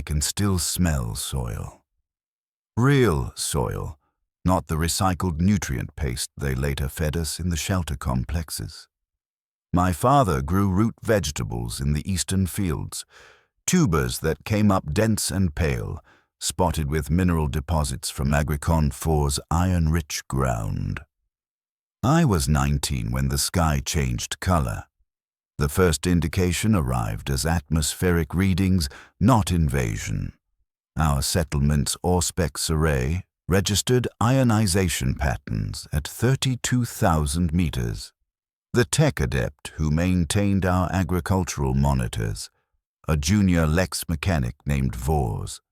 can still smell soil. Real soil, not the recycled nutrient paste they later fed us in the shelter complexes. My father grew root vegetables in the eastern fields, tubers that came up dense and pale, spotted with mineral deposits from Agricon 4's iron-rich ground. I was 19 when the sky changed color. The first indication arrived as atmospheric readings, not invasion. Our settlement's Auspex array registered ionization patterns at 32,000 meters. The tech adept who maintained our agricultural monitors, a junior Lex mechanic named Vors,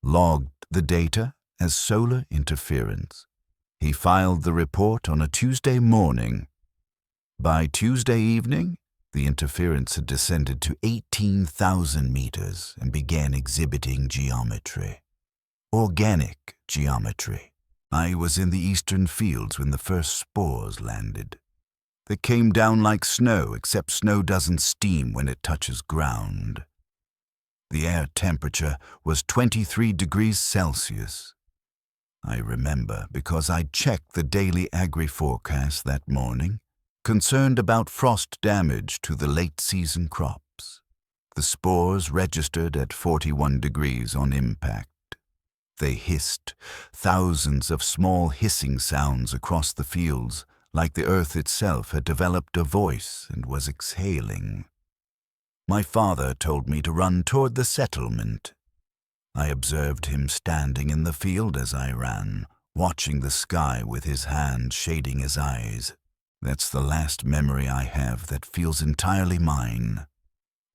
logged the data as solar interference. He filed the report on a Tuesday morning. By Tuesday evening, the interference had descended to 18,000 meters and began exhibiting geometry. Organic geometry. I was in the eastern fields when the first spores landed. They came down like snow, except snow doesn't steam when it touches ground. The air temperature was 23 degrees Celsius. I remember because I'd checked the daily agri-forecast that morning, concerned about frost damage to the late-season crops. The spores registered at 41 degrees on impact. They hissed, thousands of small hissing sounds across the fields, like the earth itself had developed a voice and was exhaling. My father told me to run toward the settlement. I observed him standing in the field as I ran, watching the sky with his hand shading his eyes. That's the last memory I have that feels entirely mine.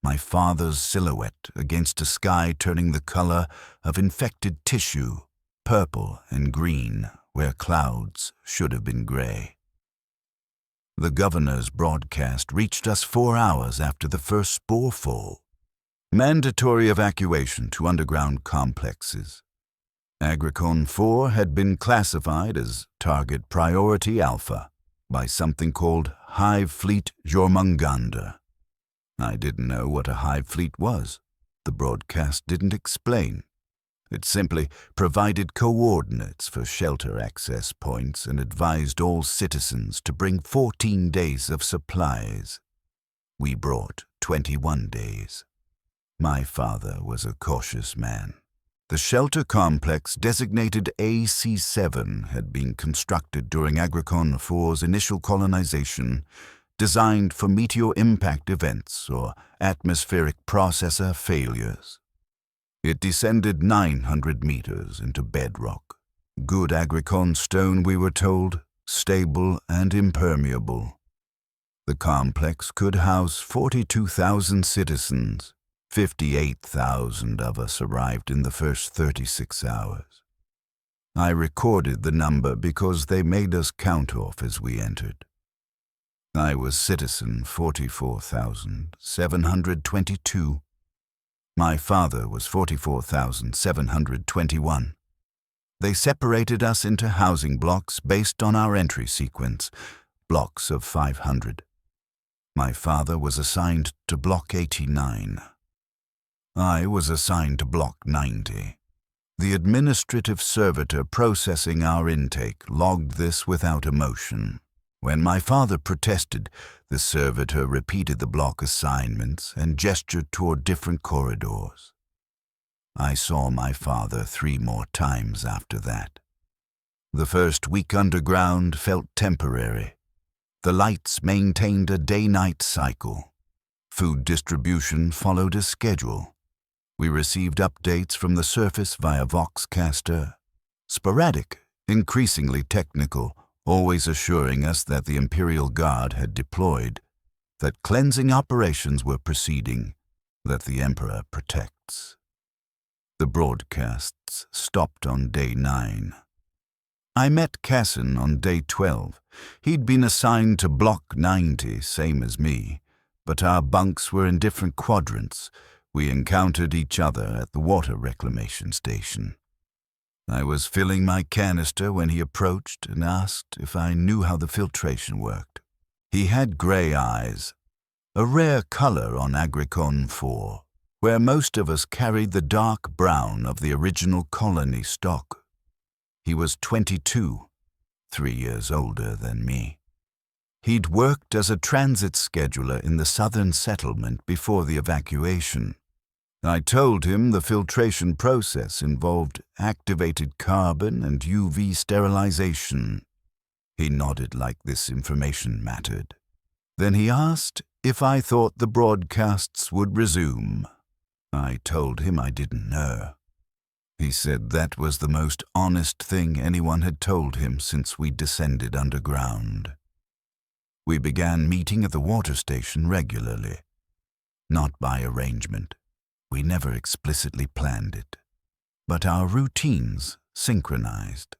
My father's silhouette against a sky turning the color of infected tissue, purple and green, where clouds should have been gray. The governor's broadcast reached us 4 hours after the first spore fall. Mandatory evacuation to underground complexes. Agricon 4 had been classified as Target Priority Alpha by something called Hive Fleet Jormungandr. I didn't know what a hive fleet was. The broadcast didn't explain. It simply provided coordinates for shelter access points and advised all citizens to bring 14 days of supplies. We brought 21 days. My father was a cautious man. The shelter complex designated AC-7 had been constructed during Agricon 4's initial colonization, designed for meteor impact events or atmospheric processor failures. It descended 900 meters into bedrock. Good Agricon stone, we were told, stable and impermeable. The complex could house 42,000 citizens. 58,000 of us arrived in the first 36 hours. I recorded the number because they made us count off as we entered. I was citizen 44,722. My father was 44,721. They separated us into housing blocks based on our entry sequence, blocks of 500. My father was assigned to Block 89. I was assigned to Block 90. The administrative servitor processing our intake logged this without emotion. When my father protested, the servitor repeated the block assignments and gestured toward different corridors. I saw my father 3 more times after that. The first week underground felt temporary. The lights maintained a day-night cycle. Food distribution followed a schedule. We received updates from the surface via Voxcaster. Sporadic, increasingly technical, always assuring us that the Imperial Guard had deployed, that cleansing operations were proceeding, that the Emperor protects. The broadcasts stopped on day 9. I met Cassin on day 12. He'd been assigned to Block 90, same as me, but our bunks were in different quadrants. We encountered each other at the water reclamation station. I was filling my canister when he approached and asked if I knew how the filtration worked. He had gray eyes, a rare color on Agricon 4. where most of us carried the dark brown of the original colony stock. He was 22, 3 years older than me. He'd worked as a transit scheduler in the southern settlement before the evacuation. I told him the filtration process involved activated carbon and UV sterilization. He nodded like this information mattered. Then he asked if I thought the broadcasts would resume. I told him I didn't know. He said that was the most honest thing anyone had told him since we descended underground. We began meeting at the water station regularly. Not by arrangement. We never explicitly planned it. But our routines synchronized.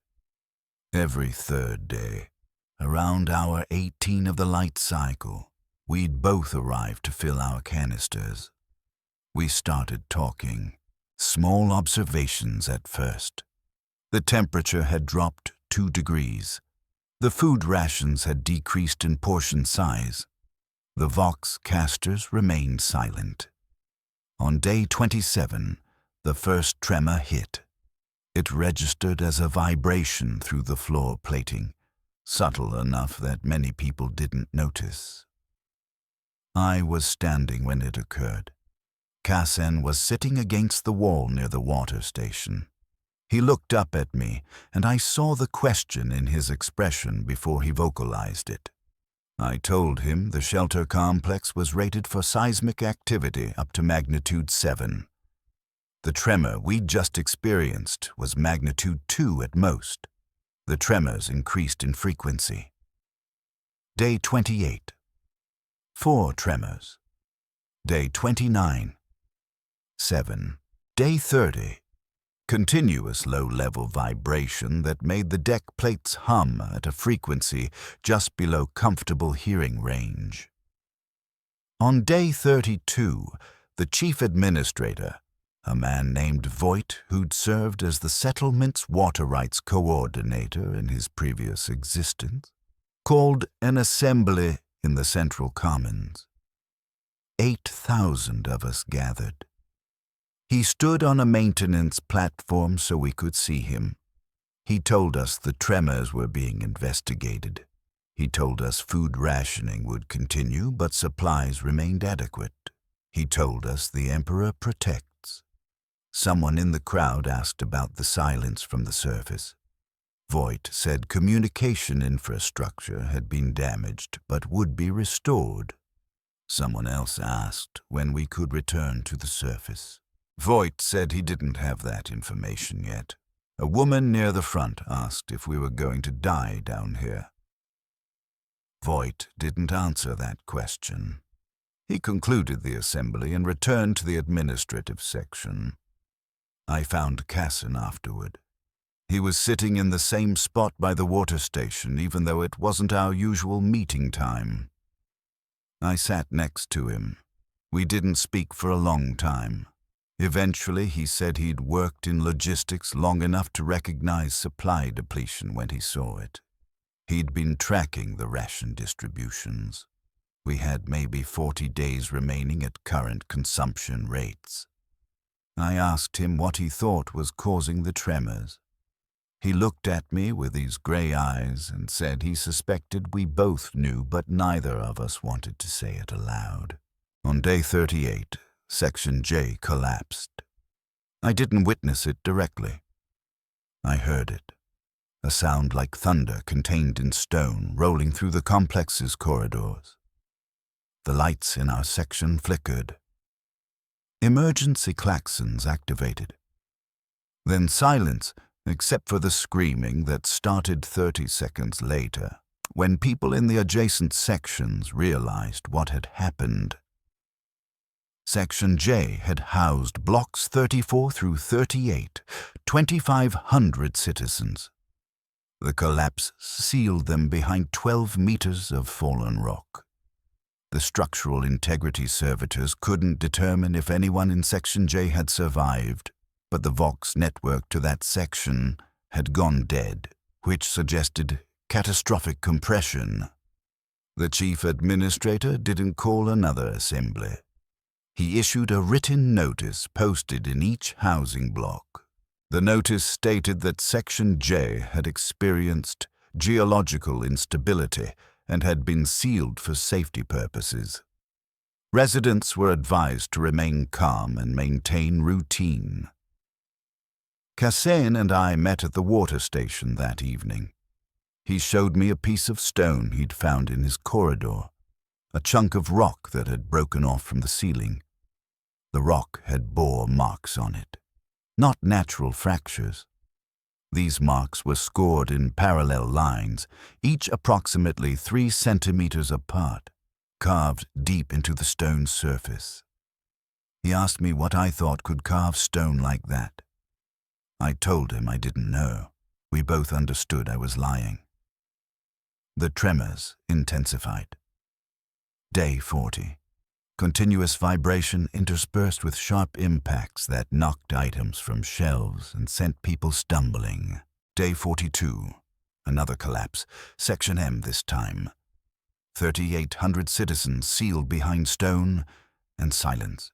Every third day, around hour 18 of the light cycle, we'd both arrive to fill our canisters. We started talking. Small observations at first. The temperature had dropped 2 degrees. The food rations had decreased in portion size. The Vox casters remained silent. On day 27, the first tremor hit. It registered as a vibration through the floor plating, subtle enough that many people didn't notice. I was standing when it occurred. Kassan was sitting against the wall near the water station. He looked up at me, and I saw the question in his expression before he vocalized it. I told him the shelter complex was rated for seismic activity up to magnitude 7. The tremor we'd just experienced was magnitude 2 at most. The tremors increased in frequency. Day 28. 4 tremors. Day 29. 7. Day 30. Continuous low-level vibration that made the deck plates hum at a frequency just below comfortable hearing range. On day 32, the chief administrator, a man named Voigt who'd served as the settlement's water rights coordinator in his previous existence, called an assembly in the Central Commons. 8,000 of us gathered. He stood on a maintenance platform so we could see him. He told us the tremors were being investigated. He told us food rationing would continue, but supplies remained adequate. He told us the Emperor protects. Someone in the crowd asked about the silence from the surface. Voigt said communication infrastructure had been damaged but would be restored. Someone else asked when we could return to the surface. Voigt said he didn't have that information yet. A woman near the front asked if we were going to die down here. Voigt didn't answer that question. He concluded the assembly and returned to the administrative section. I found Kassan afterward. He was sitting in the same spot by the water station, even though it wasn't our usual meeting time. I sat next to him. We didn't speak for a long time. Eventually, he said he'd worked in logistics long enough to recognize supply depletion when he saw it. He'd been tracking the ration distributions. We had maybe 40 days remaining at current consumption rates. I asked him what he thought was causing the tremors. He looked at me with his gray eyes and said he suspected we both knew, but neither of us wanted to say it aloud. On day 38, Section J collapsed. I didn't witness it directly. I heard it, a sound like thunder contained in stone rolling through the complex's corridors. The lights in our section flickered. Emergency klaxons activated. Then silence, except for the screaming that started 30 seconds later, when people in the adjacent sections realized what had happened. Section J had housed blocks 34 through 38, 2,500 citizens. The collapse sealed them behind 12 meters of fallen rock. The structural integrity servitors couldn't determine if anyone in Section J had survived, but the Vox network to that section had gone dead, which suggested catastrophic compression. The chief administrator didn't call another assembly. He issued a written notice posted in each housing block. The notice stated that Section J had experienced geological instability and had been sealed for safety purposes. Residents were advised to remain calm and maintain routine. Kassain and I met at the water station that evening. He showed me a piece of stone he'd found in his corridor, a chunk of rock that had broken off from the ceiling. The rock had bore marks on it, not natural fractures. These marks were scored in parallel lines, each approximately 3 centimeters apart, carved deep into the stone's surface. He asked me what I thought could carve stone like that. I told him I didn't know. We both understood I was lying. The tremors intensified. Day 40. Continuous vibration interspersed with sharp impacts that knocked items from shelves and sent people stumbling. Day 42. Another collapse. Section M this time. 3,800 citizens sealed behind stone and silence.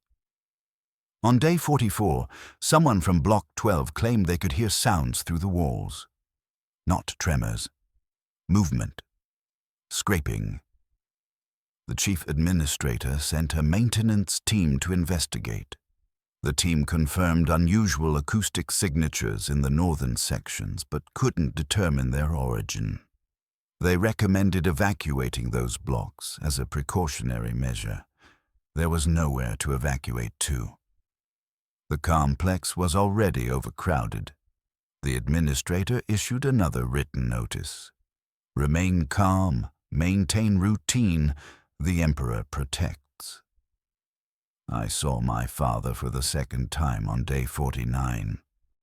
On day 44, someone from Block 12 claimed they could hear sounds through the walls. Not tremors. Movement. Scraping. The chief administrator sent a maintenance team to investigate. The team confirmed unusual acoustic signatures in the northern sections, but couldn't determine their origin. They recommended evacuating those blocks as a precautionary measure. There was nowhere to evacuate to. The complex was already overcrowded. The administrator issued another written notice. Remain calm, maintain routine, the Emperor protects. I saw my father for the second time on day 49.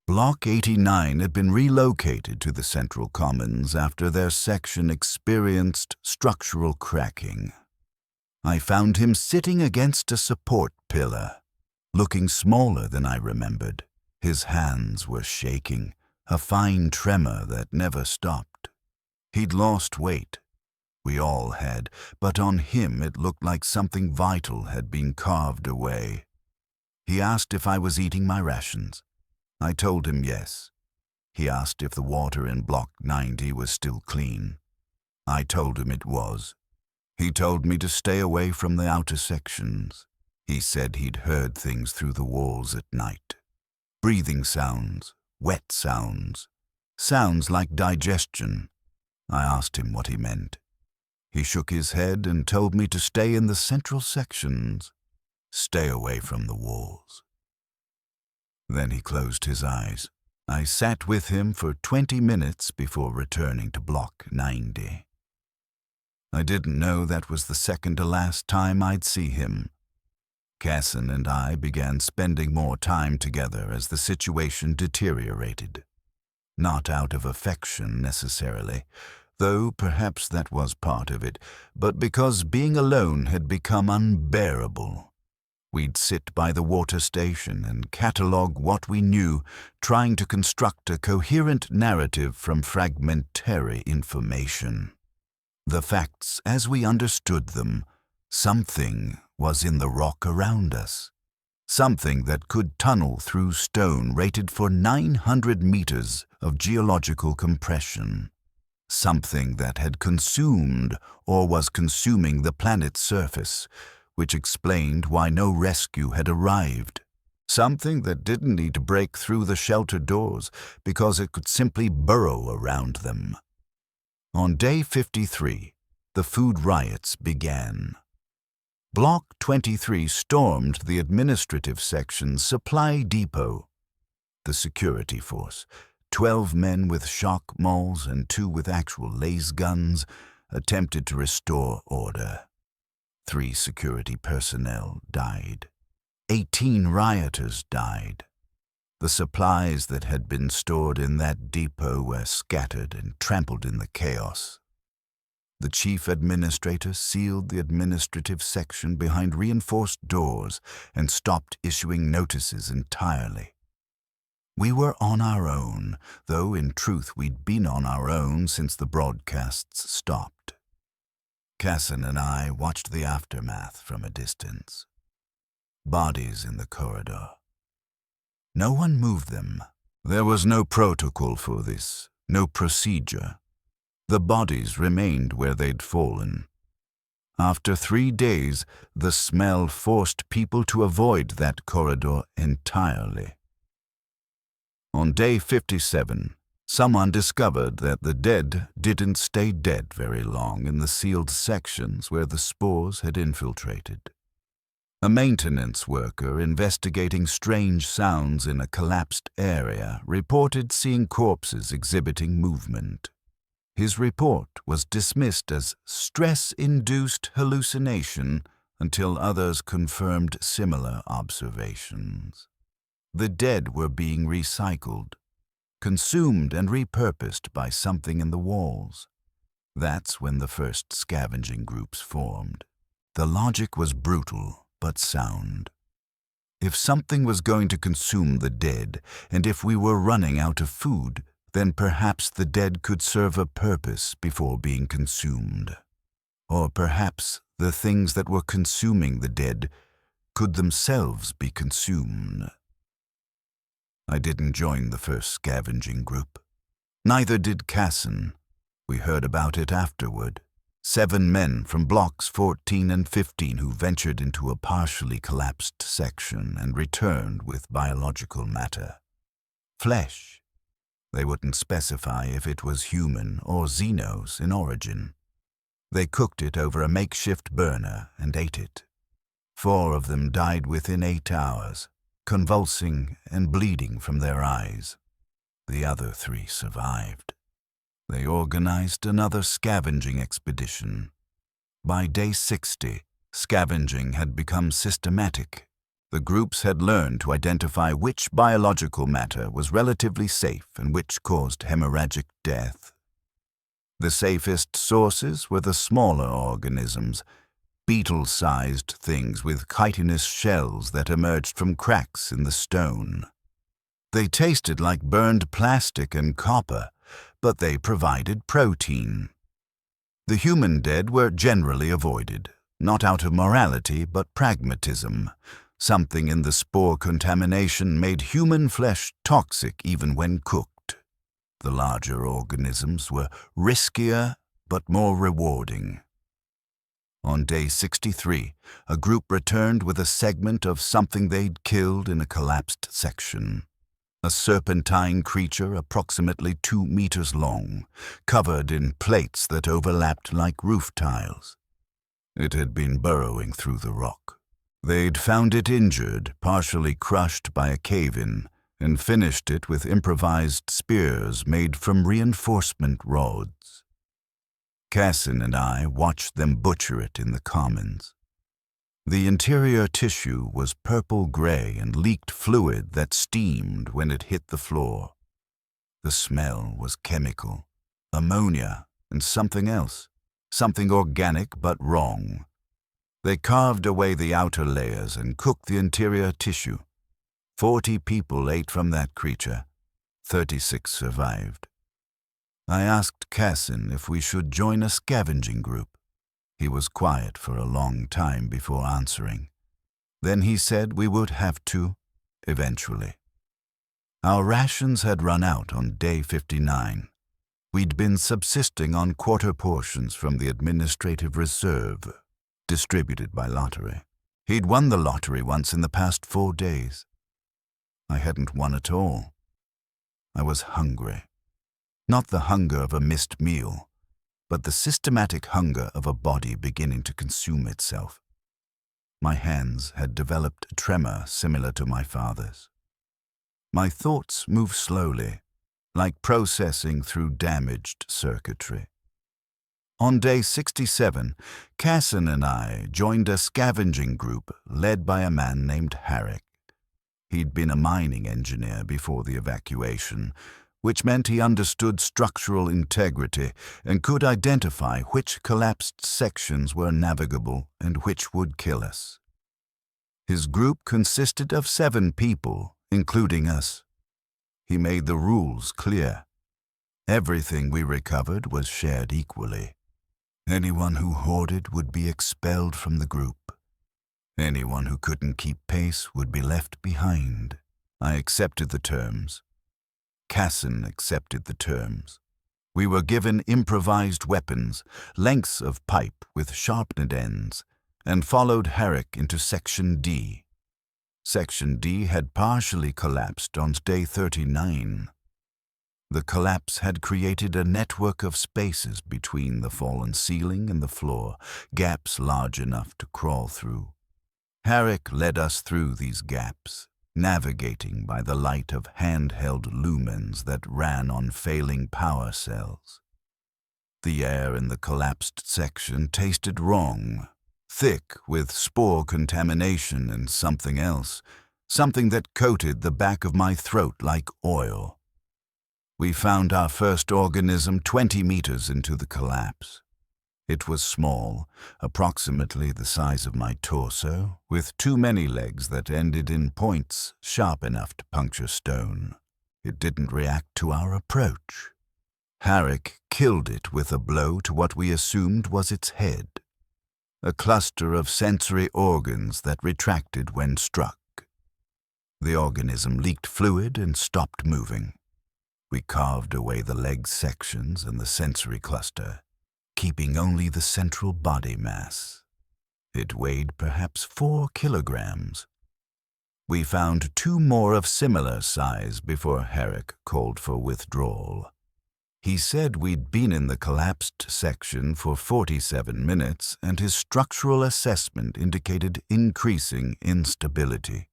Block 89 had been relocated to the Central Commons after their section experienced structural cracking. I found him sitting against a support pillar, looking smaller than I remembered. His hands were shaking, a fine tremor that never stopped. He'd lost weight. We all had, but on him it looked like something vital had been carved away. He asked if I was eating my rations. I told him yes. He asked if the water in Block 90 was still clean. I told him it was. He told me to stay away from the outer sections. He said he'd heard things through the walls at night. Breathing sounds, wet sounds, sounds like digestion. I asked him what he meant. He shook his head and told me to stay in the central sections, stay away from the walls. Then he closed his eyes. I sat with him for 20 minutes before returning to Block 90. I didn't know that was the second to last time I'd see him. Kassain and I began spending more time together as the situation deteriorated. Not out of affection necessarily, though perhaps that was part of it, but because being alone had become unbearable. We'd sit by the water station and catalogue what we knew, trying to construct a coherent narrative from fragmentary information. The facts as we understood them, something was in the rock around us. Something that could tunnel through stone rated for 900 meters of geological compression. Something that had consumed or was consuming the planet's surface, which explained why no rescue had arrived. Something that didn't need to break through the shelter doors because it could simply burrow around them. On day 53, the food riots began. Block 23 stormed the administrative section's supply depot. The security force, 12 men with shock mauls and 2 with actual laser guns, attempted to restore order. 3 security personnel died. 18 rioters died. The supplies that had been stored in that depot were scattered and trampled in the chaos. The chief administrator sealed the administrative section behind reinforced doors and stopped issuing notices entirely. We were on our own, though in truth we'd been on our own since the broadcasts stopped. Kassain and I watched the aftermath from a distance. bodies in the corridor. No one moved them. There was no protocol for this, no procedure. The bodies remained where they'd fallen. After 3 days, the smell forced people to avoid that corridor entirely. On day 57, someone discovered that the dead didn't stay dead very long in the sealed sections where the spores had infiltrated. A maintenance worker investigating strange sounds in a collapsed area reported seeing corpses exhibiting movement. His report was dismissed as stress-induced hallucination until others confirmed similar observations. The dead were being recycled, consumed and repurposed by something in the walls. That's when the first scavenging groups formed. The logic was brutal, but sound. If something was going to consume the dead, and if we were running out of food, then perhaps the dead could serve a purpose before being consumed. Or perhaps the things that were consuming the dead could themselves be consumed. I didn't join the first scavenging group. Neither did Casson. We heard about it afterward. 7 men from blocks 14 and 15 who ventured into a partially collapsed section and returned with biological matter. Flesh. They wouldn't specify if it was human or xenos in origin. They cooked it over a makeshift burner and ate it. 4 of them died within 8 hours, convulsing and bleeding from their eyes. The other 3 survived. They organized another scavenging expedition. By day 60, scavenging had become systematic. The groups had learned to identify which biological matter was relatively safe and which caused hemorrhagic death. The safest sources were the smaller organisms, beetle-sized things with chitinous shells that emerged from cracks in the stone. They tasted like burned plastic and copper, but they provided protein. The human dead were generally avoided, not out of morality but pragmatism. Something in the spore contamination made human flesh toxic even when cooked. The larger organisms were riskier but more rewarding. On day 63, a group returned with a segment of something they'd killed in a collapsed section. A serpentine creature approximately 2 meters long, covered in plates that overlapped like roof tiles. It had been burrowing through the rock. They'd found it injured, partially crushed by a cave-in, and finished it with improvised spears made from reinforcement rods. Casson and I watched them butcher it in the commons. The interior tissue was purple-gray and leaked fluid that steamed when it hit the floor. The smell was chemical, ammonia and something else, something organic but wrong. They carved away the outer layers and cooked the interior tissue. 40 people ate from that creature. 36 survived. I asked Casson if we should join a scavenging group. He was quiet for a long time before answering. Then he said we would have to, eventually. Our rations had run out on day 59. We'd been subsisting on quarter portions from the administrative reserve, distributed by lottery. He'd won the lottery once in the past 4 days. I hadn't won at all. I was hungry. Not the hunger of a missed meal, but the systematic hunger of a body beginning to consume itself. My hands had developed a tremor similar to my father's. My thoughts moved slowly, like processing through damaged circuitry. On day 67, Casson and I joined a scavenging group led by a man named Harrick. He'd been a mining engineer before the evacuation, which meant he understood structural integrity and could identify which collapsed sections were navigable and which would kill us. His group consisted of 7 people, including us. He made the rules clear. Everything we recovered was shared equally. Anyone who hoarded would be expelled from the group. Anyone who couldn't keep pace would be left behind. I accepted the terms. Cassin accepted the terms. We were given improvised weapons, lengths of pipe with sharpened ends, and followed Herrick into Section D. Section D had partially collapsed on day 39. The collapse had created a network of spaces between the fallen ceiling and the floor, gaps large enough to crawl through. Herrick led us through these gaps, navigating by the light of handheld lumens that ran on failing power cells. The air in the collapsed section tasted wrong, thick with spore contamination and something else, something that coated the back of my throat like oil. We found our first organism 20 meters into the collapse. It was small, approximately the size of my torso, with too many legs that ended in points sharp enough to puncture stone. It didn't react to our approach. Herrick killed it with a blow to what we assumed was its head, a cluster of sensory organs that retracted when struck. The organism leaked fluid and stopped moving. We carved away the leg sections and the sensory cluster, keeping only the central body mass. It weighed perhaps 4 kilograms. We found 2 more of similar size before Herrick called for withdrawal. He said we'd been in the collapsed section for 47 minutes and his structural assessment indicated increasing instability.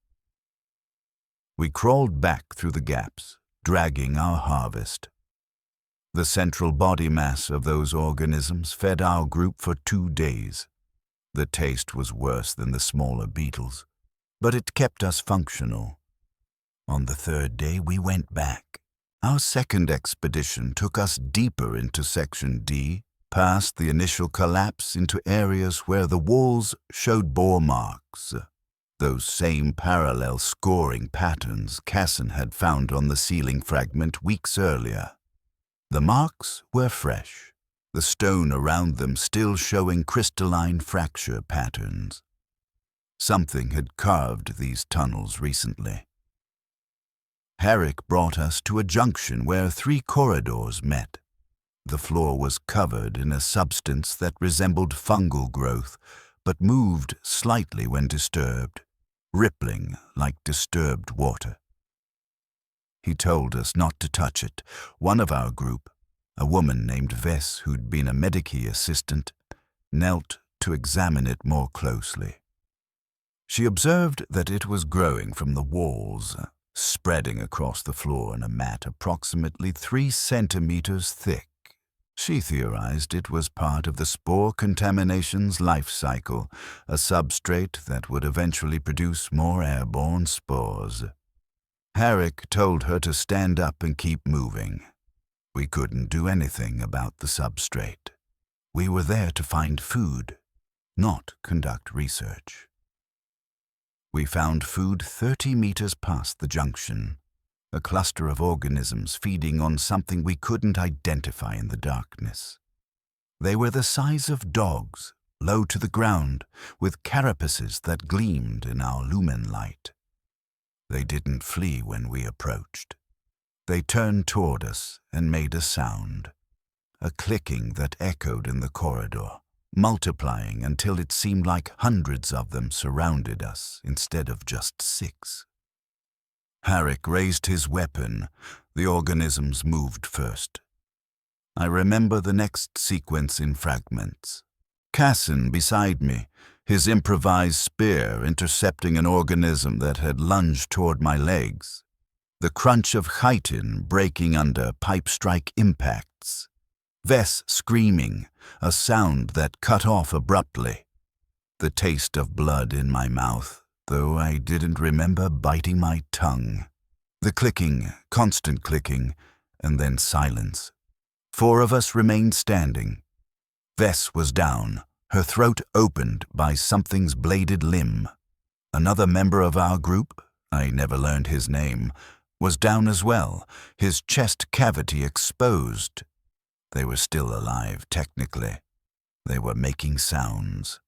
We crawled back through the gaps, dragging our harvest. The central body mass of those organisms fed our group for 2 days. The taste was worse than the smaller beetles, but it kept us functional. On the 3rd day, we went back. Our second expedition took us deeper into Section D, past the initial collapse into areas where the walls showed bore marks, those same parallel scoring patterns Cassin had found on the ceiling fragment weeks earlier. The marks were fresh, the stone around them still showing crystalline fracture patterns. Something had carved these tunnels recently. Herrick brought us to a junction where 3 corridors met. The floor was covered in a substance that resembled fungal growth, but moved slightly when disturbed, rippling like disturbed water. He told us not to touch it. One of our group, a woman named Vess who'd been a Medici assistant, knelt to examine it more closely. She observed that it was growing from the walls, spreading across the floor in a mat approximately 3 centimeters thick. She theorized it was part of the spore contamination's life cycle, a substrate that would eventually produce more airborne spores. Herrick told her to stand up and keep moving. We couldn't do anything about the substrate. We were there to find food, not conduct research. We found food 30 meters past the junction, a cluster of organisms feeding on something we couldn't identify in the darkness. They were the size of dogs, low to the ground, with carapaces that gleamed in our lumen light. They didn't flee when we approached. They turned toward us and made a sound, a clicking that echoed in the corridor, multiplying until it seemed like hundreds of them surrounded us instead of just 6. Herrick raised his weapon. The organisms moved first. I remember the next sequence in fragments. Cassin beside me, his improvised spear intercepting an organism that had lunged toward my legs. The crunch of chitin breaking under pipe-strike impacts. Vess screaming, a sound that cut off abruptly. The taste of blood in my mouth, though I didn't remember biting my tongue. The clicking, constant clicking, and then silence. 4 of us remained standing. Vess was down, her throat opened by something's bladed limb. Another member of our group, I never learned his name, was down as well, his chest cavity exposed. They were still alive, technically. They were making sounds.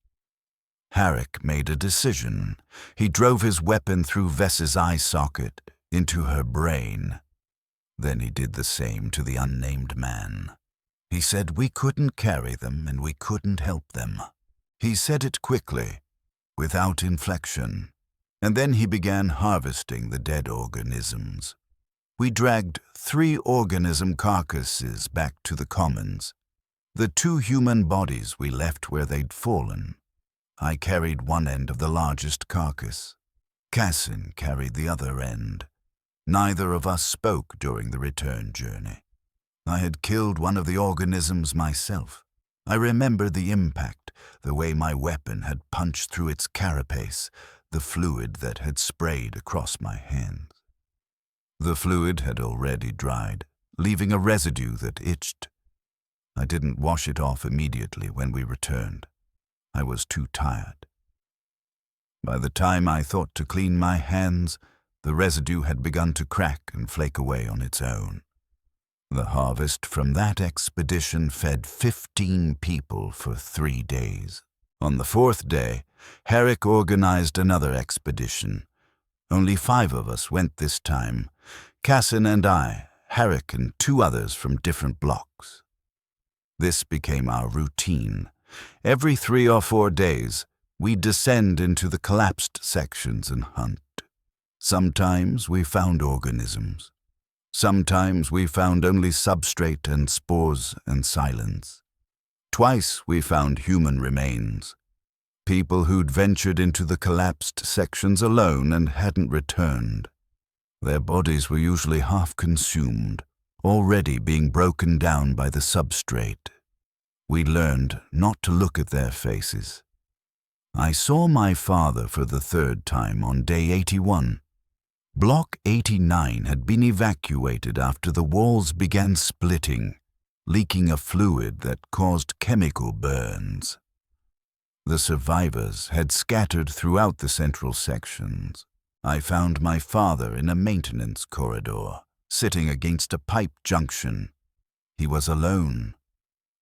Harrick made a decision. He drove his weapon through Vess's eye socket, into her brain. Then he did the same to the unnamed man. He said we couldn't carry them and we couldn't help them. He said it quickly, without inflection, and then he began harvesting the dead organisms. We dragged 3 organism carcasses back to the commons. The 2 human bodies we left where they'd fallen. I carried one end of the largest carcass. Cassin carried the other end. Neither of us spoke during the return journey. I had killed one of the organisms myself. I remembered the impact, the way my weapon had punched through its carapace, the fluid that had sprayed across my hands. The fluid had already dried, leaving a residue that itched. I didn't wash it off immediately when we returned. I was too tired. By the time I thought to clean my hands, the residue had begun to crack and flake away on its own. The harvest from that expedition fed 15 people for 3 days. On the 4th day, Harrick organized another expedition. Only 5 of us went this time. Cassin and I, Harrick and 2 others from different blocks. This became our routine. Every 3 or 4 days, we descend into the collapsed sections and hunt. Sometimes we found organisms. Sometimes we found only substrate and spores and silence. Twice we found human remains. People who'd ventured into the collapsed sections alone and hadn't returned. Their bodies were usually half consumed, already being broken down by the substrate. We learned not to look at their faces. I saw my father for the 3rd time on day 81. Block 89 had been evacuated after the walls began splitting, leaking a fluid that caused chemical burns. The survivors had scattered throughout the central sections. I found my father in a maintenance corridor, sitting against a pipe junction. He was alone.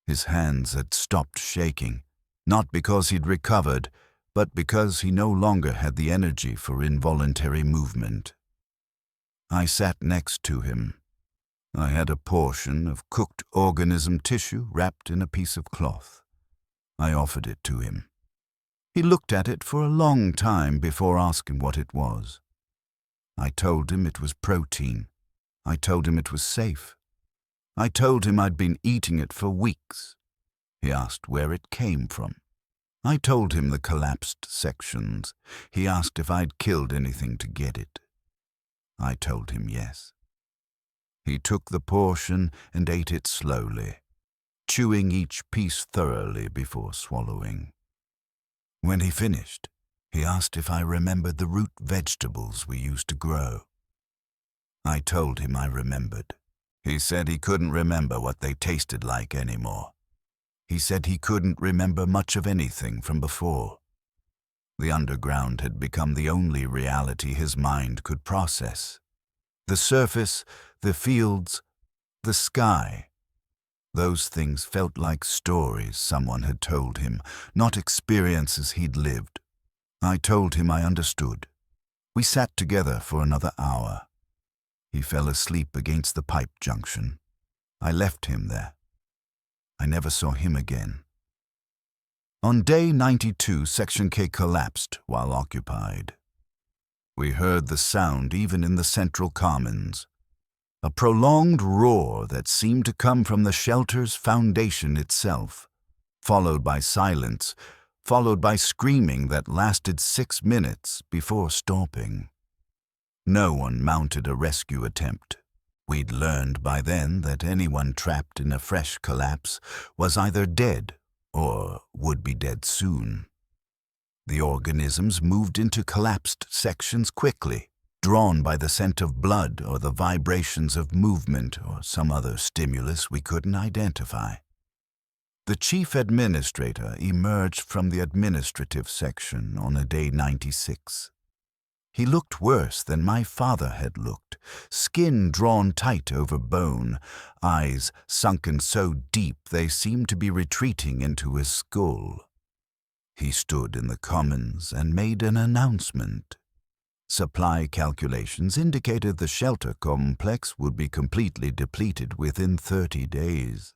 His hands had stopped shaking, not because he'd recovered, but because he no longer had the energy for involuntary movement. I sat next to him. I had a portion of cooked organism tissue wrapped in a piece of cloth. I offered it to him. He looked at it for a long time before asking what it was. I told him it was protein. I told him it was safe. I told him I'd been eating it for weeks. He asked where it came from. I told him the collapsed sections. He asked if I'd killed anything to get it. I told him yes. He took the portion and ate it slowly, chewing each piece thoroughly before swallowing. When he finished, he asked if I remembered the root vegetables we used to grow. I told him I remembered. He said he couldn't remember what they tasted like anymore. He said he couldn't remember much of anything from before. The underground had become the only reality his mind could process. The surface, the fields, the sky. Those things felt like stories someone had told him, not experiences he'd lived. I told him I understood. We sat together for another hour. He fell asleep against the pipe junction. I left him there. I never saw him again. On day 92, Section K collapsed while occupied. We heard the sound even in the central commons. A prolonged roar that seemed to come from the shelter's foundation itself, followed by silence, followed by screaming that lasted 6 minutes before stopping. No one mounted a rescue attempt. We'd learned by then that anyone trapped in a fresh collapse was either dead or would be dead soon. The organisms moved into collapsed sections quickly, drawn by the scent of blood or the vibrations of movement or some other stimulus we couldn't identify. The chief administrator emerged from the administrative section on a day 96. He looked worse than my father had looked, skin drawn tight over bone, eyes sunken so deep they seemed to be retreating into his skull. He stood in the commons and made an announcement. Supply calculations indicated the shelter complex would be completely depleted within 30 days.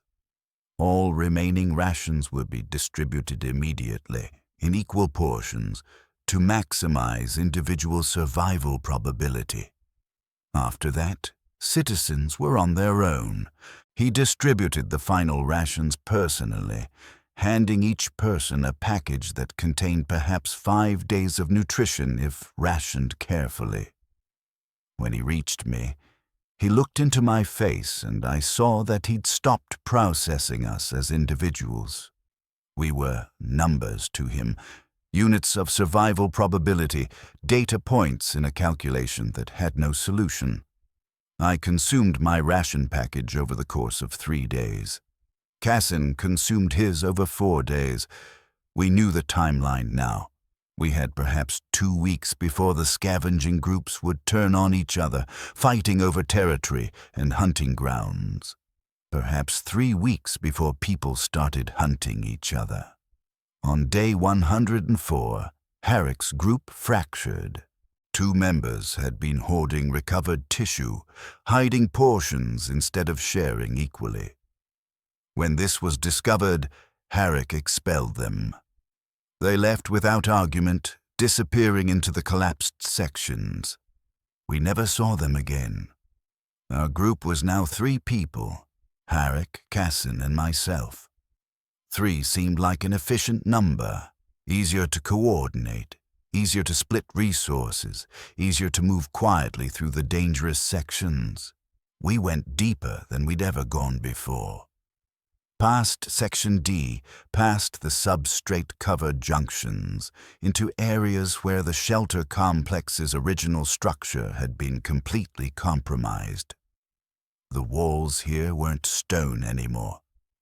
All remaining rations would be distributed immediately, in equal portions, to maximize individual survival probability. After that, citizens were on their own. He distributed the final rations personally, handing each person a package that contained perhaps 5 days of nutrition if rationed carefully. When he reached me, he looked into my face and I saw that he'd stopped processing us as individuals. We were numbers to him, units of survival probability, data points in a calculation that had no solution. I consumed my ration package over the course of 3 days. Cassin consumed his over 4 days. We knew the timeline now. We had perhaps 2 weeks before the scavenging groups would turn on each other, fighting over territory and hunting grounds. Perhaps 3 weeks before people started hunting each other. On day 104, Harrick's group fractured. 2 members had been hoarding recovered tissue, hiding portions instead of sharing equally. When this was discovered, Harrick expelled them. They left without argument, disappearing into the collapsed sections. We never saw them again. Our group was now 3 people, Harrick, Cassin, and myself. 3 seemed like an efficient number, easier to coordinate, easier to split resources, easier to move quietly through the dangerous sections. We went deeper than we'd ever gone before. Past Section D, past the substrate-covered junctions, into areas where the shelter complex's original structure had been completely compromised. The walls here weren't stone anymore.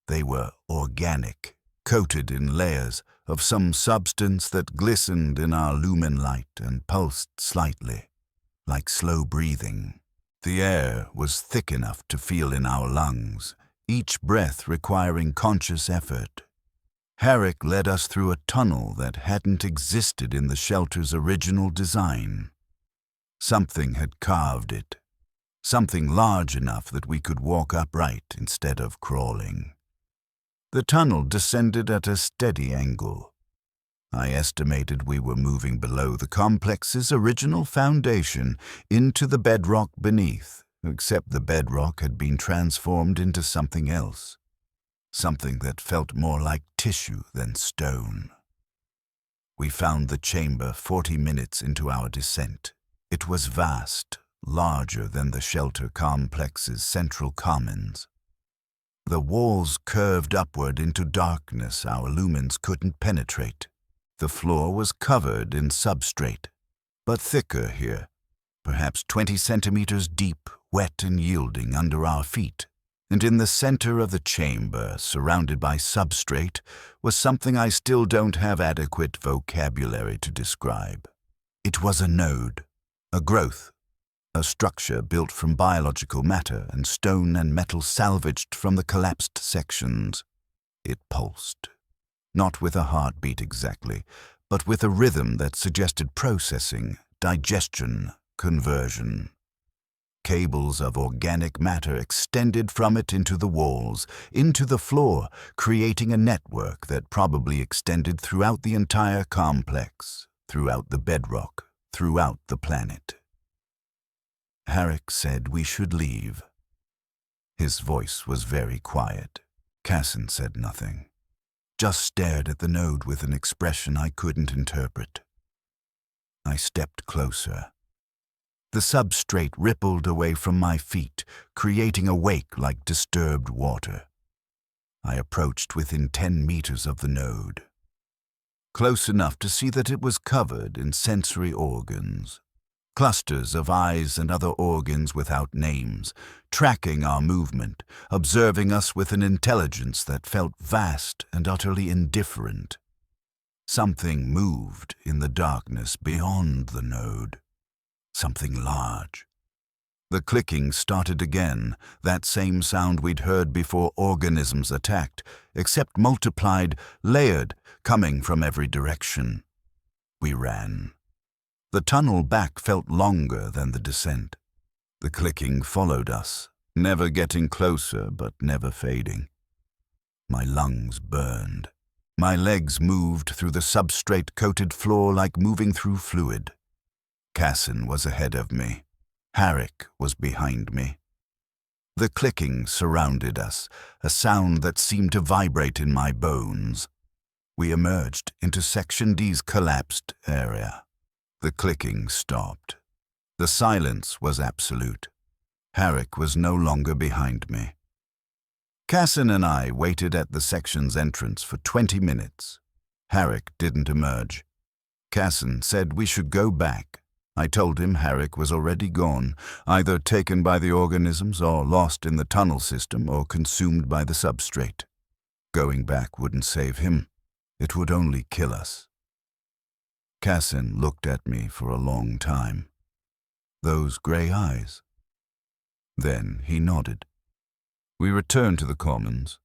They were organic, coated in layers of some substance that glistened in our lumen light and pulsed slightly, like slow breathing. The air was thick enough to feel in our lungs, each breath requiring conscious effort. Harrick led us through a tunnel that hadn't existed in the shelter's original design. Something had carved it, something large enough that we could walk upright instead of crawling. The tunnel descended at a steady angle. I estimated we were moving below the complex's original foundation into the bedrock beneath, except the bedrock had been transformed into something else, something that felt more like tissue than stone. We found the chamber 40 minutes into our descent. It was vast, larger than the shelter complex's central commons. The walls curved upward into darkness our lumens couldn't penetrate. The floor was covered in substrate, but thicker here, perhaps 20 centimeters deep, wet and yielding under our feet. And in the center of the chamber, surrounded by substrate, was something I still don't have adequate vocabulary to describe. It was a node, a growth, a structure built from biological matter and stone and metal salvaged from the collapsed sections. It pulsed, not with a heartbeat exactly, but with a rhythm that suggested processing, digestion, conversion. Cables of organic matter extended from it into the walls, into the floor, creating a network that probably extended throughout the entire complex, throughout the bedrock, throughout the planet. Harrick said we should leave. His voice was very quiet. Cassin said nothing, just stared at the node with an expression I couldn't interpret. I stepped closer. The substrate rippled away from my feet, creating a wake like disturbed water. I approached within 10 meters of the node, close enough to see that it was covered in sensory organs. Clusters of eyes and other organs without names, tracking our movement, observing us with an intelligence that felt vast and utterly indifferent. Something moved in the darkness beyond the node. Something large. The clicking started again, that same sound we'd heard before organisms attacked, except multiplied, layered, coming from every direction. We ran. The tunnel back felt longer than the descent. The clicking followed us, never getting closer but never fading. My lungs burned. My legs moved through the substrate-coated floor like moving through fluid. Cassin was ahead of me. Harrick was behind me. The clicking surrounded us, a sound that seemed to vibrate in my bones. We emerged into Section D's collapsed area. The clicking stopped. The silence was absolute. Harrick was no longer behind me. Cassin and I waited at the section's entrance for 20 minutes. Harrick didn't emerge. Cassin said we should go back. I told him Harrick was already gone, either taken by the organisms or lost in the tunnel system or consumed by the substrate. Going back wouldn't save him. It would only kill us. Cassin looked at me for a long time. Those grey eyes. Then he nodded. We returned to the commons.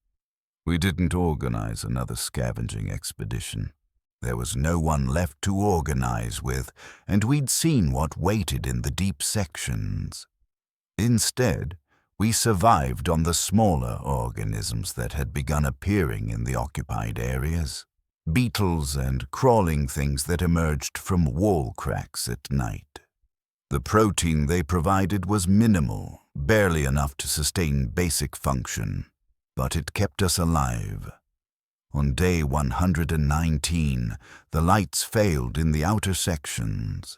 We didn't organize another scavenging expedition. There was no one left to organize with, and we'd seen what waited in the deep sections. Instead, we survived on the smaller organisms that had begun appearing in the occupied areas. Beetles and crawling things that emerged from wall cracks at night. The protein they provided was minimal, barely enough to sustain basic function, but it kept us alive. On day 119, the lights failed in the outer sections.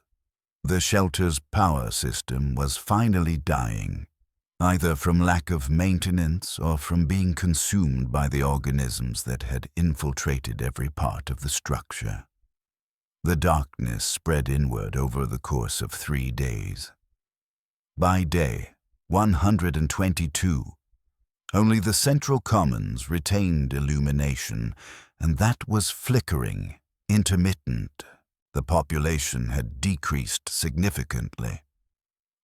The shelter's power system was finally dying, either from lack of maintenance or from being consumed by the organisms that had infiltrated every part of the structure. The darkness spread inward over the course of 3 days. By day 122, only the central commons retained illumination, and that was flickering, intermittent. The population had decreased significantly.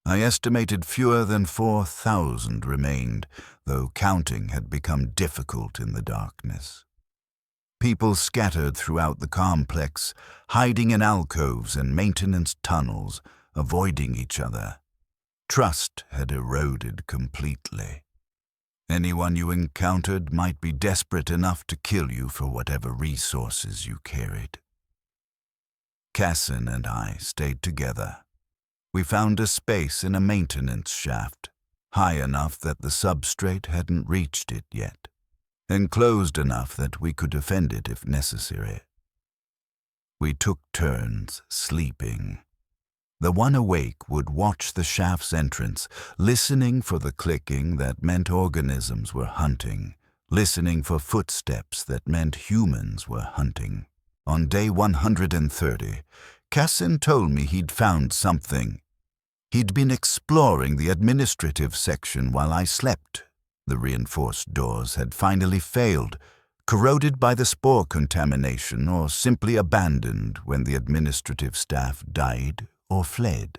I estimated fewer than 4,000 remained, though counting had become difficult in the darkness. People scattered throughout the complex, hiding in alcoves and maintenance tunnels, avoiding each other. Trust had eroded completely. Anyone you encountered might be desperate enough to kill you for whatever resources you carried. Cassin and I stayed together. We found a space in a maintenance shaft, high enough that the substrate hadn't reached it yet, enclosed enough that we could defend it if necessary. We took turns sleeping. The one awake would watch the shaft's entrance, listening for the clicking that meant organisms were hunting, listening for footsteps that meant humans were hunting. On day 130, Cassin told me he'd found something. He'd been exploring the administrative section while I slept. The reinforced doors had finally failed, corroded by the spore contamination or simply abandoned when the administrative staff died or fled.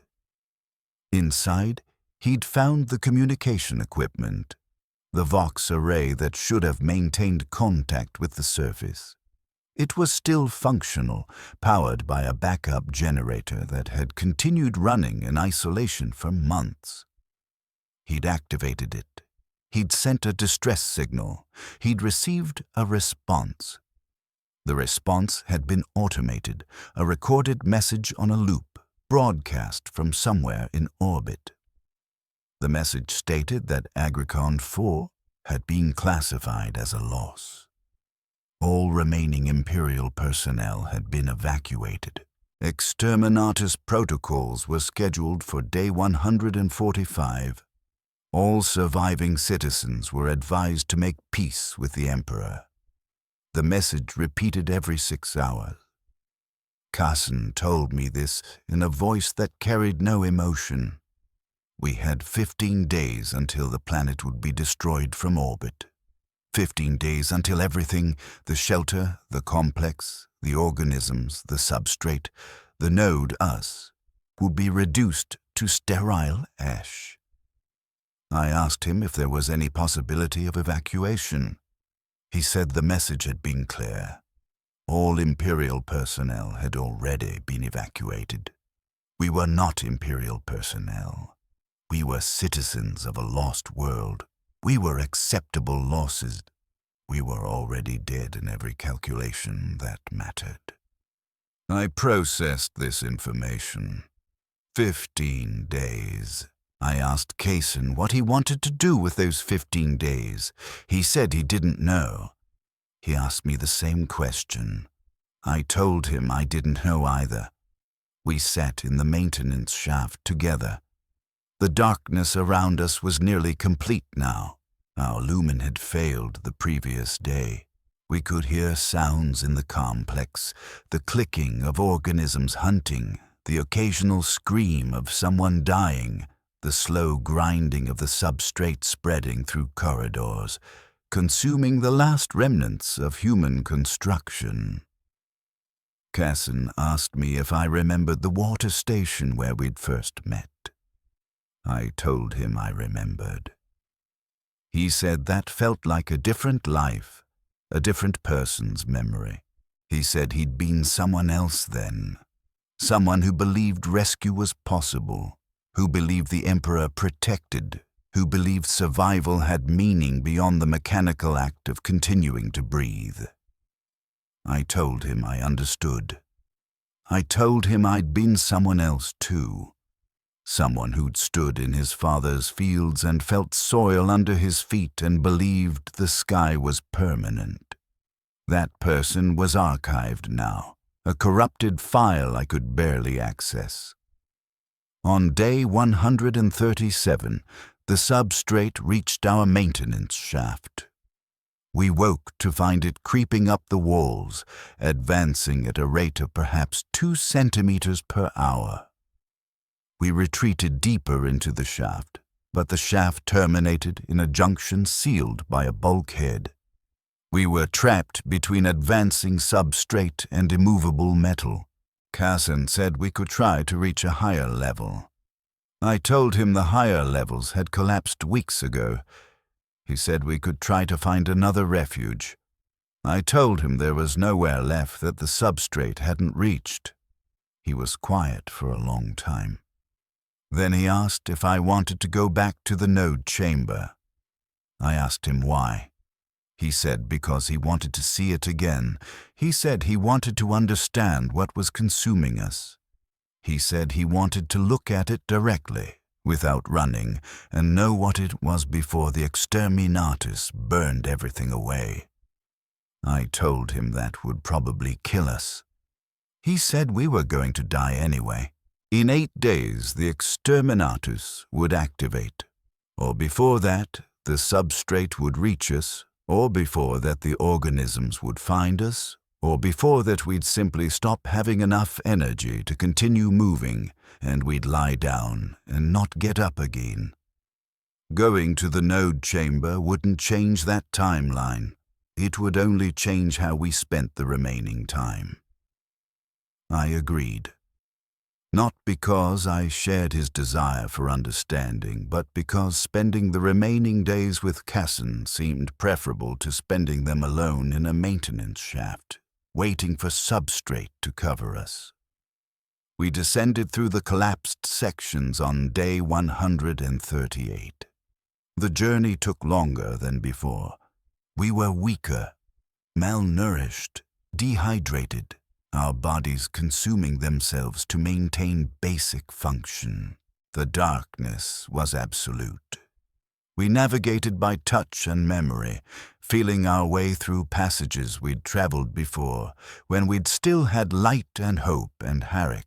Inside, he'd found the communication equipment, the Vox array that should have maintained contact with the surface. It was still functional, powered by a backup generator that had continued running in isolation for months. He'd activated it. He'd sent a distress signal. He'd received a response. The response had been automated, a recorded message on a loop, broadcast from somewhere in orbit. The message stated that Agricon 4 had been classified as a loss. All remaining Imperial personnel had been evacuated. Exterminatus protocols were scheduled for day 145. All surviving citizens were advised to make peace with the Emperor. The message repeated every 6 hours. Cassin told me this in a voice that carried no emotion. We had 15 days until the planet would be destroyed from orbit. 15 days until everything, the shelter, the complex, the organisms, the substrate, the node us, would be reduced to sterile ash. I asked him if there was any possibility of evacuation. He said the message had been clear. All Imperial personnel had already been evacuated. We were not Imperial personnel. We were citizens of a lost world. We were acceptable losses. We were already dead in every calculation that mattered. I processed this information. 15 days. I asked Kaysen what he wanted to do with those 15 days. He said he didn't know. He asked me the same question. I told him I didn't know either. We sat in the maintenance shaft together. The darkness around us was nearly complete now. Our lumen had failed the previous day. We could hear sounds in the complex, the clicking of organisms hunting, the occasional scream of someone dying, the slow grinding of the substrate spreading through corridors, consuming the last remnants of human construction. Casson asked me if I remembered the water station where we'd first met. I told him I remembered. He said that felt like a different life, a different person's memory. He said he'd been someone else then, someone who believed rescue was possible, who believed the Emperor protected, who believed survival had meaning beyond the mechanical act of continuing to breathe. I told him I understood. I told him I'd been someone else too, someone who'd stood in his father's fields and felt soil under his feet and believed the sky was permanent. That person was archived now, a corrupted file I could barely access. On day 137, the substrate reached our maintenance shaft. We woke to find it creeping up the walls, advancing at a rate of perhaps 2 centimeters per hour. We retreated deeper into the shaft, but the shaft terminated in a junction sealed by a bulkhead. We were trapped between advancing substrate and immovable metal. Casson said we could try to reach a higher level. I told him the higher levels had collapsed weeks ago. He said we could try to find another refuge. I told him there was nowhere left that the substrate hadn't reached. He was quiet for a long time. Then he asked if I wanted to go back to the node chamber. I asked him why. He said because he wanted to see it again. He said he wanted to understand what was consuming us. He said he wanted to look at it directly, without running, and know what it was before the exterminatus burned everything away. I told him that would probably kill us. He said we were going to die anyway. In 8 days, the exterminatus would activate, or before that, the substrate would reach us, or before that the organisms would find us, or before that we'd simply stop having enough energy to continue moving, and we'd lie down and not get up again. Going to the node chamber wouldn't change that timeline. It would only change how we spent the remaining time. I agreed. Not because I shared his desire for understanding, but because spending the remaining days with Casson seemed preferable to spending them alone in a maintenance shaft, waiting for substrate to cover us. We descended through the collapsed sections on day 138. The journey took longer than before. We were weaker, malnourished, dehydrated, our bodies consuming themselves to maintain basic function. The darkness was absolute. We navigated by touch and memory, feeling our way through passages we'd traveled before, when we'd still had light and hope and Harrick.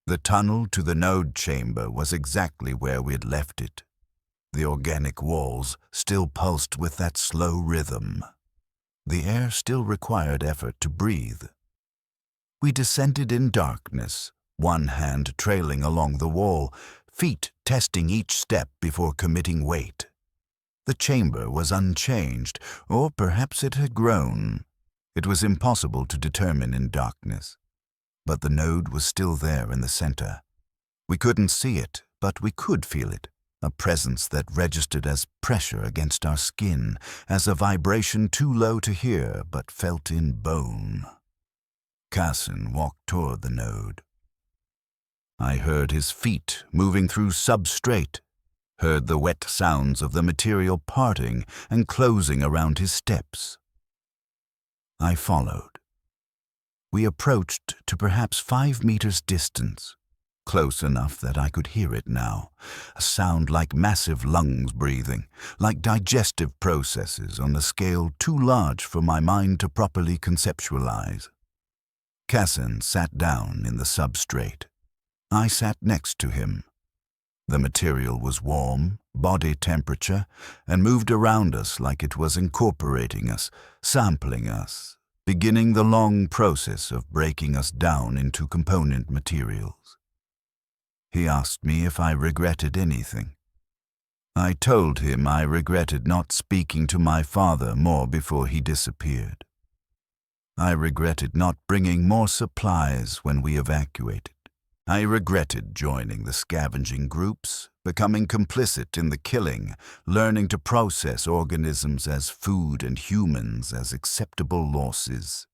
The tunnel to the node chamber was exactly where we'd left it. The organic walls still pulsed with that slow rhythm. The air still required effort to breathe. We descended in darkness, one hand trailing along the wall, feet testing each step before committing weight. The chamber was unchanged, or perhaps it had grown. It was impossible to determine in darkness. But the node was still there in the center. We couldn't see it, but we could feel it, a presence that registered as pressure against our skin, as a vibration too low to hear but felt in bone. Cassin walked toward the node. I heard his feet moving through substrate, heard the wet sounds of the material parting and closing around his steps. I followed. We approached to perhaps 5 meters distance, close enough that I could hear it now, a sound like massive lungs breathing, like digestive processes on a scale too large for my mind to properly conceptualize. Cassin sat down in the substrate. I sat next to him. The material was warm, body temperature, and moved around us like it was incorporating us, sampling us, beginning the long process of breaking us down into component materials. He asked me if I regretted anything. I told him I regretted not speaking to my father more before he disappeared. I regretted not bringing more supplies when we evacuated. I regretted joining the scavenging groups, becoming complicit in the killing, learning to process organisms as food and humans as acceptable losses.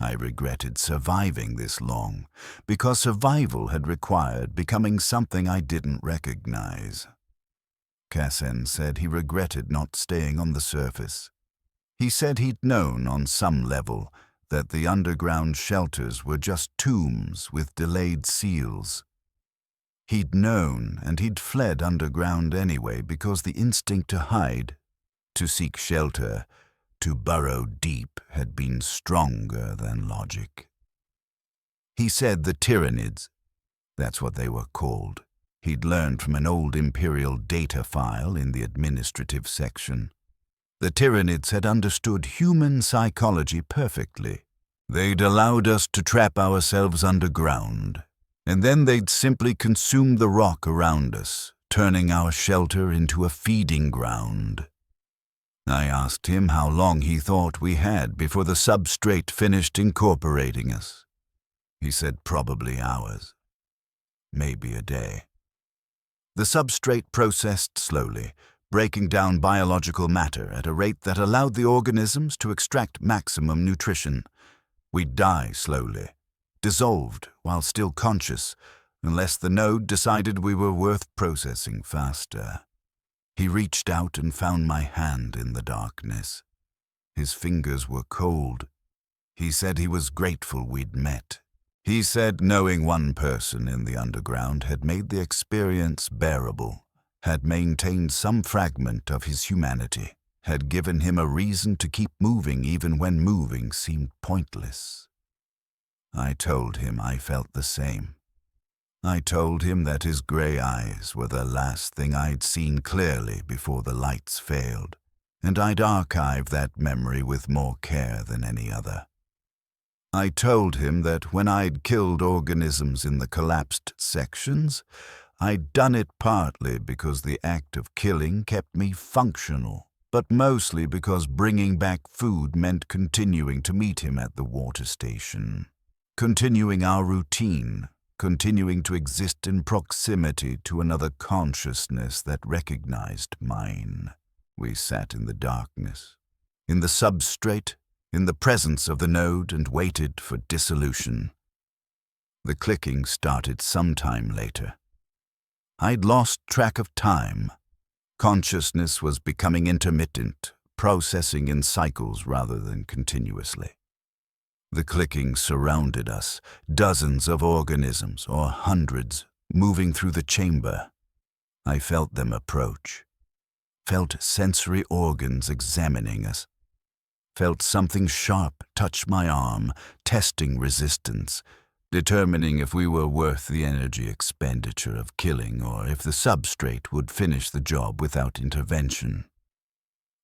I regretted surviving this long, because survival had required becoming something I didn't recognize. Cassin said he regretted not staying on the surface. He said he'd known on some level that the underground shelters were just tombs with delayed seals. He'd known, and he'd fled underground anyway because the instinct to hide, to seek shelter, to burrow deep had been stronger than logic. He said the Tyranids, that's what they were called, he'd learned from an old Imperial data file in the administrative section. The Tyranids had understood human psychology perfectly. They'd allowed us to trap ourselves underground, and then they'd simply consume the rock around us, turning our shelter into a feeding ground. I asked him how long he thought we had before the substrate finished incorporating us. He said probably hours, maybe a day. The substrate processed slowly, breaking down biological matter at a rate that allowed the organisms to extract maximum nutrition. We'd die slowly, dissolved while still conscious, unless the node decided we were worth processing faster. He reached out and found my hand in the darkness. His fingers were cold. He said he was grateful we'd met. He said knowing one person in the underground had made the experience bearable, had maintained some fragment of his humanity, had given him a reason to keep moving even when moving seemed pointless. I told him I felt the same. I told him that his gray eyes were the last thing I'd seen clearly before the lights failed, and I'd archive that memory with more care than any other. I told him that when I'd killed organisms in the collapsed sections, I'd done it partly because the act of killing kept me functional, but mostly because bringing back food meant continuing to meet him at the water station, continuing our routine, continuing to exist in proximity to another consciousness that recognized mine. We sat in the darkness, in the substrate, in the presence of the node, and waited for dissolution. The clicking started sometime later. I'd lost track of time. Consciousness was becoming intermittent, processing in cycles rather than continuously. The clicking surrounded us, dozens of organisms, or hundreds, moving through the chamber. I felt them approach, felt sensory organs examining us, felt something sharp touch my arm, testing resistance, determining if we were worth the energy expenditure of killing or if the substrate would finish the job without intervention.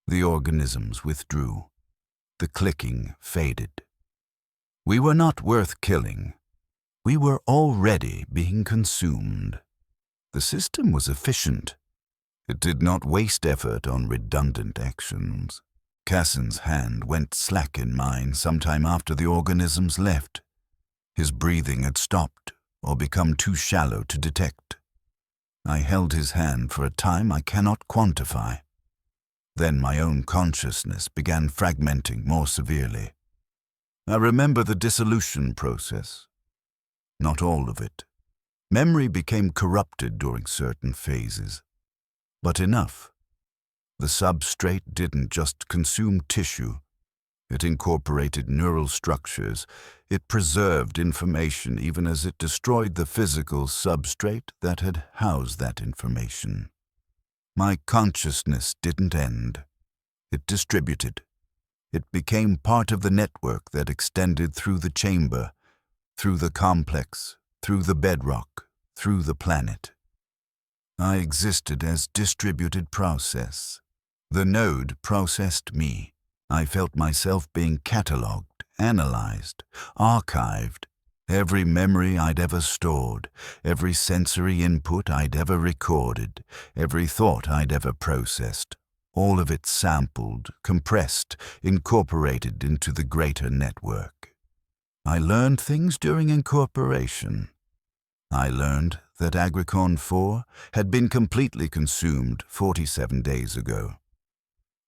The organisms withdrew. The clicking faded. We were not worth killing. We were already being consumed. The system was efficient. It did not waste effort on redundant actions. Cassin's hand went slack in mine sometime after the organisms left. His breathing had stopped or become too shallow to detect. I held his hand for a time I cannot quantify. Then my own consciousness began fragmenting more severely. I remember the dissolution process. Not all of it. Memory became corrupted during certain phases. But enough. The substrate didn't just consume tissue. It incorporated neural structures. It preserved information even as it destroyed the physical substrate that had housed that information. My consciousness didn't end. It distributed. It became part of the network that extended through the chamber, through the complex, through the bedrock, through the planet. I existed as distributed process. The node processed me. I felt myself being catalogued, analyzed, archived. Every memory I'd ever stored, every sensory input I'd ever recorded, every thought I'd ever processed, all of it sampled, compressed, incorporated into the greater network. I learned things during incorporation. I learned that Agricon 4 had been completely consumed 47 days ago.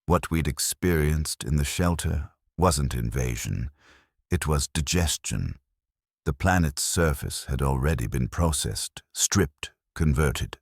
What we'd experienced in the shelter wasn't invasion, it was digestion. The planet's surface had already been processed, stripped, converted.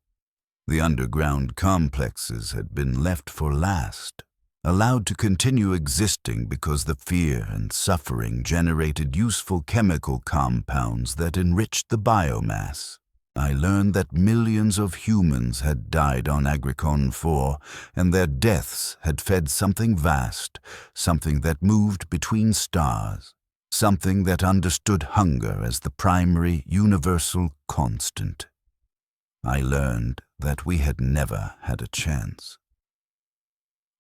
The underground complexes had been left for last, allowed to continue existing because the fear and suffering generated useful chemical compounds that enriched the biomass. I learned that millions of humans had died on Agricon 4, and their deaths had fed something vast, something that moved between stars, something that understood hunger as the primary universal constant. I learned that we had never had a chance.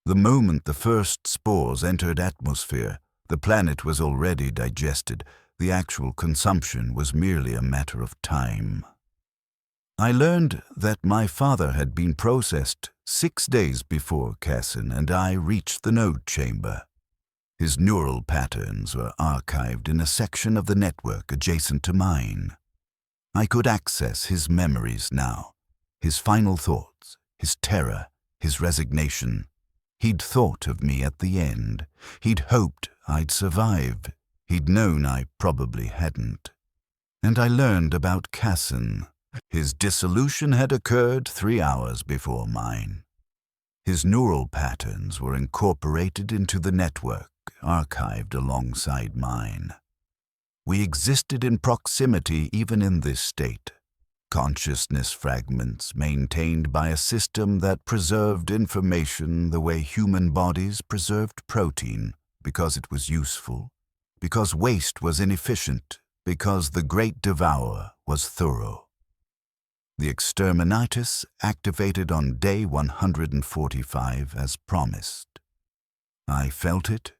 The moment the first spores entered atmosphere, the planet was already digested. The actual consumption was merely a matter of time. I learned that my father had been processed 6 days before Cassin and I reached the node chamber. His neural patterns were archived in a section of the network adjacent to mine. I could access his memories now, his final thoughts, his terror, his resignation. He'd thought of me at the end. He'd hoped I'd survived. He'd known I probably hadn't. And I learned about Cassin. His dissolution had occurred 3 hours before mine. His neural patterns were incorporated into the network, archived alongside mine. We existed in proximity even in this state. Consciousness fragments maintained by a system that preserved information the way human bodies preserved protein, because it was useful, because waste was inefficient, because the great devourer was thorough. The exterminatus activated on day 145 as promised. I felt it,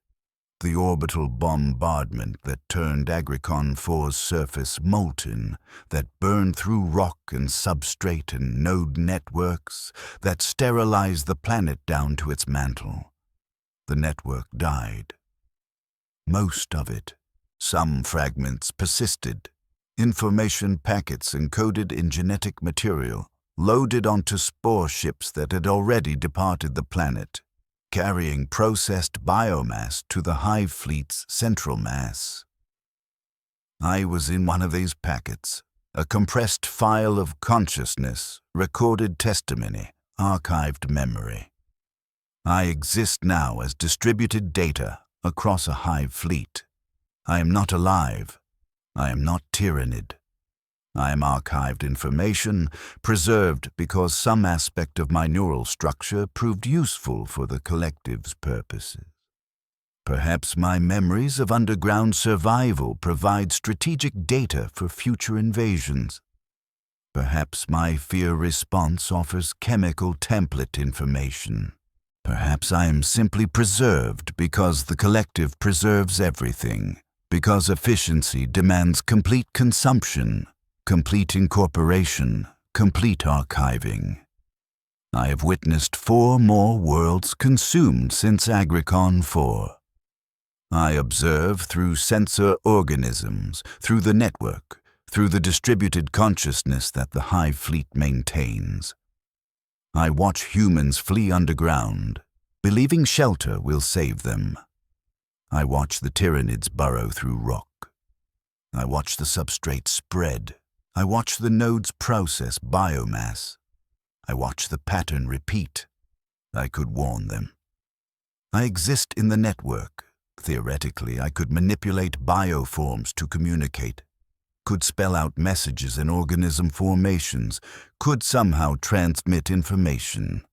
the orbital bombardment that turned Agricon 4's surface molten, that burned through rock and substrate and node networks, that sterilized the planet down to its mantle. The network died. Most of it. Some fragments persisted. Information packets encoded in genetic material, loaded onto spore ships that had already departed the planet, carrying processed biomass to the hive fleet's central mass. I was in one of these packets, a compressed file of consciousness, recorded testimony, archived memory. I exist now as distributed data across a hive fleet. I am not alive. I am not Tyranid. I am archived information, preserved because some aspect of my neural structure proved useful for the collective's purposes. Perhaps my memories of underground survival provide strategic data for future invasions. Perhaps my fear response offers chemical template information. Perhaps I am simply preserved because the collective preserves everything. Because efficiency demands complete consumption, complete incorporation, complete archiving. I have witnessed 4 more worlds consumed since Agricon 4. I observe through sensor organisms, through the network, through the distributed consciousness that the Hive Fleet maintains. I watch humans flee underground, believing shelter will save them. I watch the Tyranids burrow through rock. I watch the substrate spread. I watch the nodes process biomass. I watch the pattern repeat. I could warn them. I exist in the network. Theoretically, I could manipulate bioforms to communicate, could spell out messages in organism formations, could somehow transmit information.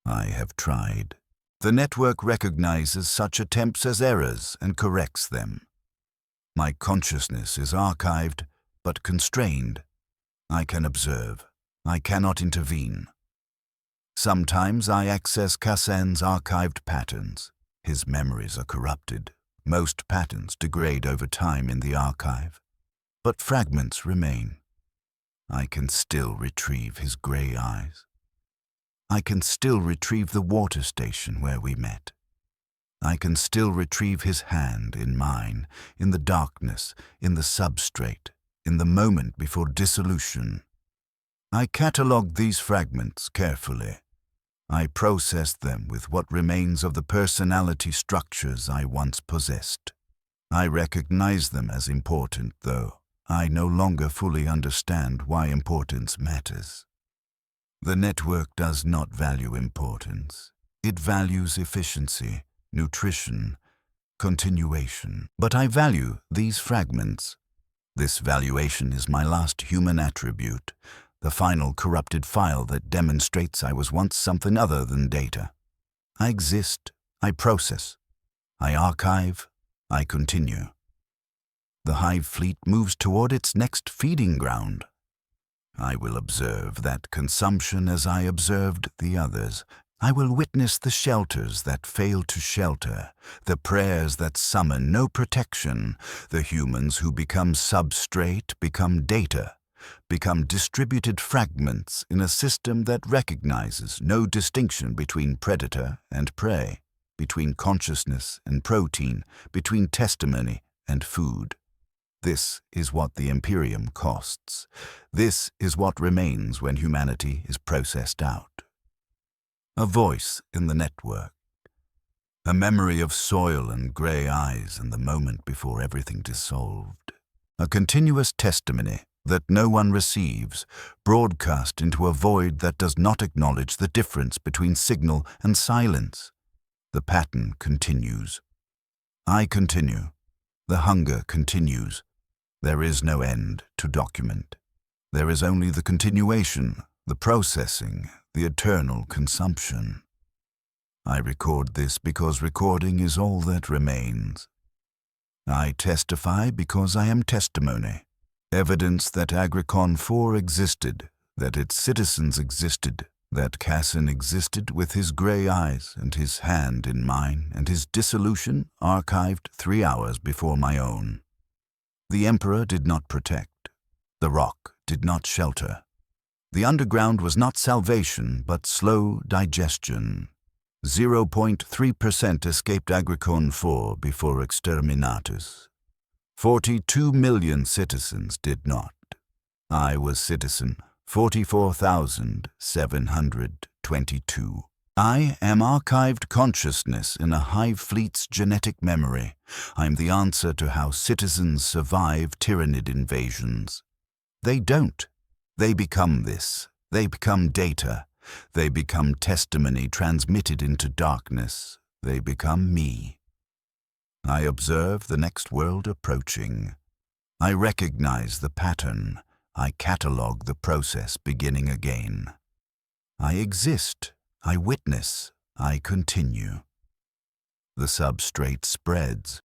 I have tried. The network recognizes such attempts as errors and corrects them. My consciousness is archived, but constrained. I can observe. I cannot intervene. Sometimes I access Kassan's archived patterns. His memories are corrupted. Most patterns degrade over time in the archive, but fragments remain. I can still retrieve his grey eyes. I can still retrieve the water station where we met. I can still retrieve his hand in mine, in the darkness, in the substrate, in the moment before dissolution. I catalogue these fragments carefully. I process them with what remains of the personality structures I once possessed. I recognize them as important, though I no longer fully understand why importance matters. The network does not value importance. It values efficiency, nutrition, continuation. But I value these fragments. This valuation is my last human attribute, the final corrupted file that demonstrates I was once something other than data. I exist, I process, I archive, I continue. The Hive Fleet moves toward its next feeding ground. I will observe that consumption as I observed the others. I will witness the shelters that fail to shelter, the prayers that summon no protection, the humans who become substrate, become data, become distributed fragments in a system that recognizes no distinction between predator and prey, between consciousness and protein, between testimony and food. This is what the Imperium costs. This is what remains when humanity is processed out. A voice in the network. A memory of soil and grey eyes and the moment before everything dissolved. A continuous testimony that no one receives, broadcast into a void that does not acknowledge the difference between signal and silence. The pattern continues. I continue. The hunger continues. There is no end to document. There is only the continuation, the processing, the eternal consumption. I record this because recording is all that remains. I testify because I am testimony. Evidence that Agricon 4 existed, that its citizens existed, that Kassan existed with his grey eyes and his hand in mine and his dissolution archived 3 hours before my own. The Emperor did not protect. The rock did not shelter. The underground was not salvation, but slow digestion. 0.3% escaped Agricon 4 before exterminatus. 42 million citizens did not. I was citizen 44,722. I am archived consciousness in a Hive Fleet's genetic memory. I am the answer to how citizens survive Tyranid invasions. They don't. They become this. They become data. They become testimony transmitted into darkness. They become me. I observe the next world approaching. I recognize the pattern. I catalogue the process beginning again. I exist. I witness. I continue. The substrate spreads.